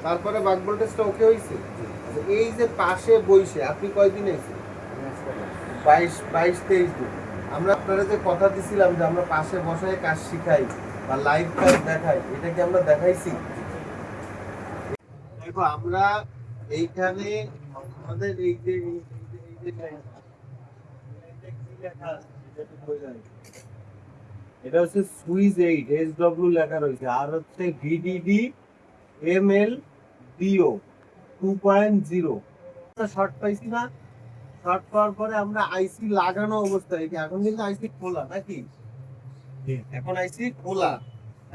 তারপরে বাক ভোল্টেজটা ওকে হয়েছে। এই যে পাশে বইসে আপনি কয়দিন এসেছেন? 22-23 দিন। আমরা আপনারা যে কথা দিছিলাম যে আমরা পাশে বসায় কাজ শিখাই বা লাইভ কাজ দেখাই, এটা কি আমরা দেখাইছি? দেখো আমরা এইখানে আমাদের এই যে এটা হচ্ছে সুইচ 8 SW লেখা রয়েছে, আর হচ্ছে VDD ML DO 2.0। শর্ট পাইছি না? শর্ট পাওয়ার পরে আমরা আইসি লাগানো অবস্থায়, এখন কিন্তু আইসি খোলা নাকি? এখন আইসি খোলা।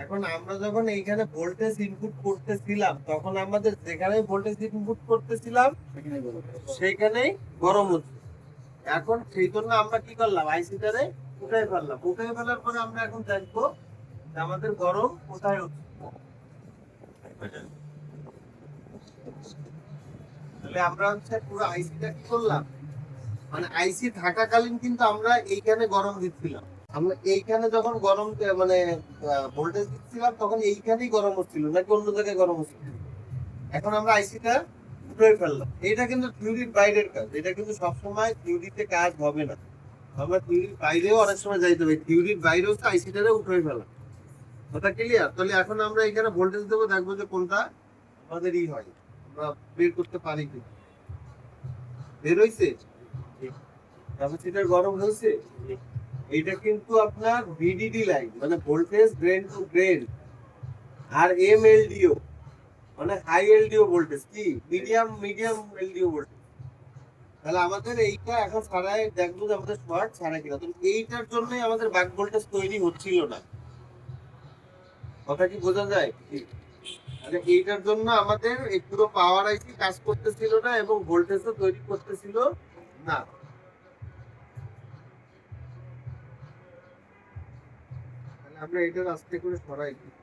এখন আমরা যখন এইখানে ভোল্টেজ ইনপুট করতেছিলাম, তখন আমাদের যেখানে ভোল্টেজ ইনপুট করতেছিলাম সেইখানেই গরম হচ্ছে। এখন সেই জন্য আমরা কি করলাম, আইসিটারে উঠাই ফেললাম। উঠাই ফেলার পরে আমরা এখন দেখবো যে আমাদের গরম কোথায় হচ্ছে। তাহলে আমরা হচ্ছে পুরো আইসিটা কি করলাম, মানে আইসি থাকাকালীন কিন্তু আমরা এইখানে গরম দিচ্ছিলাম। আমরা এইখানে যখন গরম মানে ভোল্টেজ দিচ্ছিলাম তখন এইখানেই গরম হচ্ছিল নাকি অন্য জায়গায় গরম হচ্ছিল। এখন আমরা আইসিটা উঠে ফেললাম। এটা কিন্তু থিওরির বাইরের কাজ, এটা কিন্তু সবসময় থিওরিতে কাজ হবে না। আমরা থিওরির বাইরেও অনেক সময় যাইতে হবে, থিওরির বাইরেও তো আইসিটারে উঠে ফেলা। কথা ক্লিয়ার? তাহলে এখন আমরা এখানে ভোল্টেজ দেবো, দেখবো যে কোনটা আমাদের ই হয়, আমরা বের করতে পারি কি। বের হয়েছে, ক্যাপাসিটর গরম হয়েছে। এটা কিন্তু আপনার ভিডিডি লাইন, মানে ভোল্টেজ ড্রেন টু ড্রেন। আর MLDO মানে হাই এলডিও ভোল্টেজ, কি মিডিয়াম এলডিও ভোল্টেজ। তাহলে আমাদের এইটা এখন ছাড়াই দেখবো যে আমাদের শর্ট ছাড়া কিনা। তো এইটার জন্যই আমাদের ব্যাক ভোল্টেজ তৈরি হচ্ছিল না। কথা কি বোঝা যায়? মানে এইটার জন্য আমাদের এই পুরো পাওয়ার আইসি কাজ করতেছিল না এবং ভোল্টেজও তৈরি করতেছিল না। তাহলে আমরা এটার আস্তে করে সরাই দিই।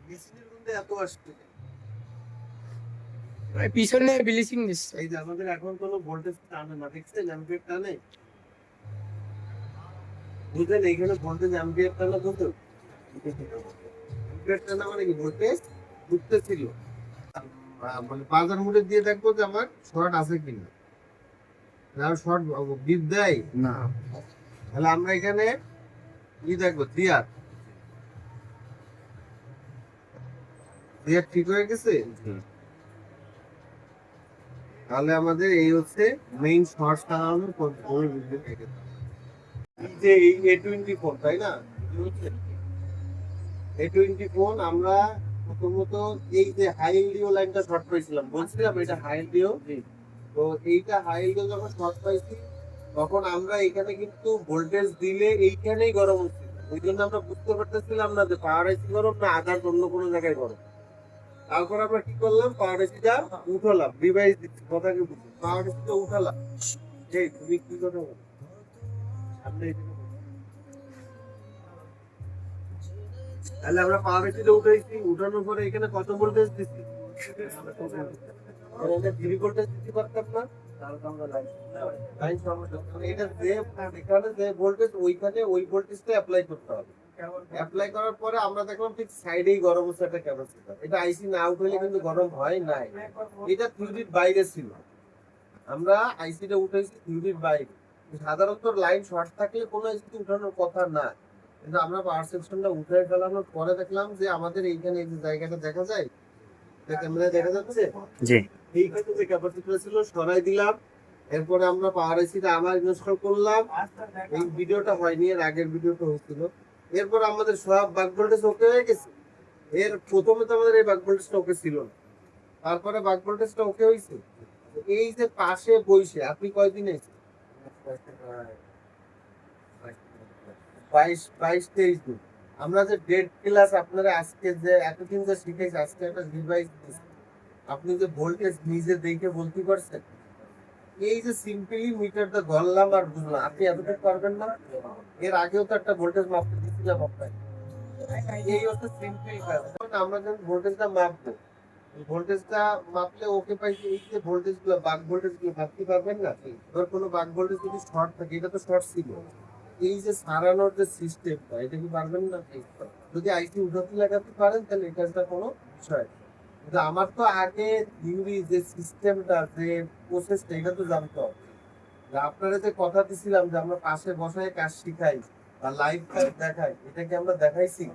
মেশিনের মধ্যে এত আসছে, পিছনে ব্লিচিং দিচ্ছে। এই যে আমাদের এখন কোনো ভোল্টেজ টানে না, দেখছেন অ্যাম্পিয়ার টানে? বুঝলেন এইখানে ভোল্টেজ অ্যাম্পিয়ার টানা কত? অ্যাম্পিয়ার টানা মানে কি, ভোল্টেজ ঢুকতেছিল। মানে বাজার মুড়ে দিয়ে দেখবো যে আমার শর্ট আছে কিনা। না শর্ট বিপ দেয় না, তাহলে আমরা এখানে কি দেখবো, দিয়ার দিয়ার ঠিক হয়ে গেছে। তাহলে আমাদের এই হচ্ছে মেইন শর্ট টানানোর পদ্ধতি। এই যে এই A24 তাই না, A24 আমরা প্রথমত এই যে হাই এলডিও লাইনটা শর্ট পাইছিলাম, বলছিলাম এটা হাই এলডিও। তো এইটা হাই এলডিও যখন শর্ট পাইছি তখন আমরা এখানে কিন্তু ভোল্টেজ দিলে এইখানেই গরম হচ্ছিল। ওই জন্য আমরা বুঝতে পারতেছিলাম না যে পাওয়ার আইসি গরম না আদার অন্য কোনো জায়গায় গরম। তারপর আমরা কি করলাম, পাওয়ার আইসিটা উঠালাম, ডিভাইস দিচ্ছি, কথা কি বুঝছি, পাওয়ার আইসিটা উঠালাম। এই তুমি কি কথা বলো আপনি? তাহলে আমরা পাওয়ার আইসিটা উঠাইছি, উঠানোর পরে এখানে কত ভোল্টেজ দিচ্ছি, থ্রি ভোল্টেজ দিতে পারতাম না। লাইন সমস্যা, এটা যে এখানে যে ভোল্টেজ ওইখানে ওই ভোল্টেজটা অ্যাপ্লাই করতে হবে। অ্যাপ্লাই করার পরে আমরা দেখলাম ঠিক সাইডেই গরম হচ্ছে একটা ক্যাপাসিটর। এটা আইসি না আউট হলে কিন্তু গরম হয় নাই, এটা থিওরির বাইরে ছিল। আমরা আইসিটা উঠাইছি থিওরির বাইরে। সাধারণত লাইন শর্ট থাকলে কোনো আইসি উঠানোর কথা না, কিন্তু আমরা পাওয়ার সেকশনটা উঠে ফেলানোর পরে দেখলাম যে আমাদের এইখানে এই যে জায়গাটা দেখা যায়, ক্যামেরায় দেখা যাচ্ছে, জি, এইখানে যে ক্যাপাসিটর ছিল সরাই দিলাম। এরপরে আমরা পাওয়ার আইসিটা আবার ইনস্টল করলাম। এই ভিডিওটা হয়নি, এর আগের ভিডিওটা হয়েছিল। এরপর আমাদের সব বাক ভোল্টেজ ওকে হয়ে গেছে। এর প্রথমে তো আমাদের এই বাক ভোল্টেজটা ওকে ছিল না, তারপরে বাক ভোল্টেজটা ওকে হয়েছে। এই যে পাশে বইসে আপনি কয়দিন এসেছেন? 22-23 দিন। আমরা যে ডেট ক্লাস আপনারা আজকে যে এতদিন যে শিখেছি, আজকে একটা ডিভাইস দিচ্ছি, আপনি যে ভোল্টেজ নিজে দেখে বলতে পারছেন। এই যে সিম্পলি মিটারটা ধরলাম আর বুঝলাম, আপনি এতটুকু পারবেন না? এর আগেও তো একটা ভোল্টেজ মাপতে দিচ্ছিলাম আপনাকে। এই হচ্ছে সিম্পল কাজ। আমরা যখন ভোল্টেজটা মাপবো, ভোল্টেজটা মাপলে ওকে পাইছে, এই যে ভোল্টেজ গুলো বাক ভোল্টেজ গুলো ভাবতে পারবেন না। এবার কোনো বাক ভোল্টেজ যদি শর্ট থাকে, এটা তো শর্ট ছিল, এই যে সারানোর যে সিস্টেমটা, এটা কি পারবেন না? যদি আইসি উঠাতে লাগাতে পারেন তাহলে এটা একটা কোনো বিষয় না। কিন্তু আমার তো আগে থিওরি যে সিস্টেমটা, যে প্রসেসটা, এটা তো জানতে হবে। যে আপনারা যে কথা দিছিলাম যে আমরা পাশে বসায় কাজ শিখাই বা লাইভ কাজ দেখাই, এটা কি আমরা দেখাইছি?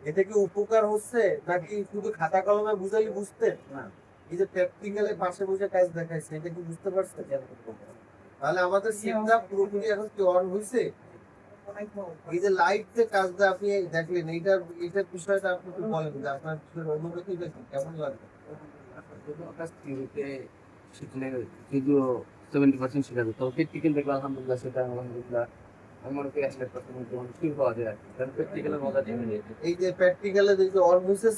এটা কি উপকার হচ্ছে নাকি শুধু খাতা কলমে বুঝাইলে বুঝতে না? এই যে প্র্যাকটিক্যালে পাশে বসে কাজ দেখাইছে, এটা কি বুঝতে পারছে? তাহলে আমাদের সিস্টেম পুরোপুরি এখন কি অন হয়েছে? এই যে লাইভ যে কাজটা আপনি দেখলেন, এইটার বিষয়টা আপনি একটু বলেন যে আপনার অনুভূতিটা কি, কেমন লাগবে? থিওরিতে শিখলে যদিও 70% শেখা যেত, প্র্যাকটিক্যাল দেখলে আলহামদুলিল্লাহ সেটা আলহামদুলিল্লাহ আমি মনে করি 100% যেমন ফিল পাওয়া যায় আর কি। কারণ প্র্যাকটিক্যালের মজা নিয়ে এই যে প্র্যাকটিক্যালে যে অন হয়েছে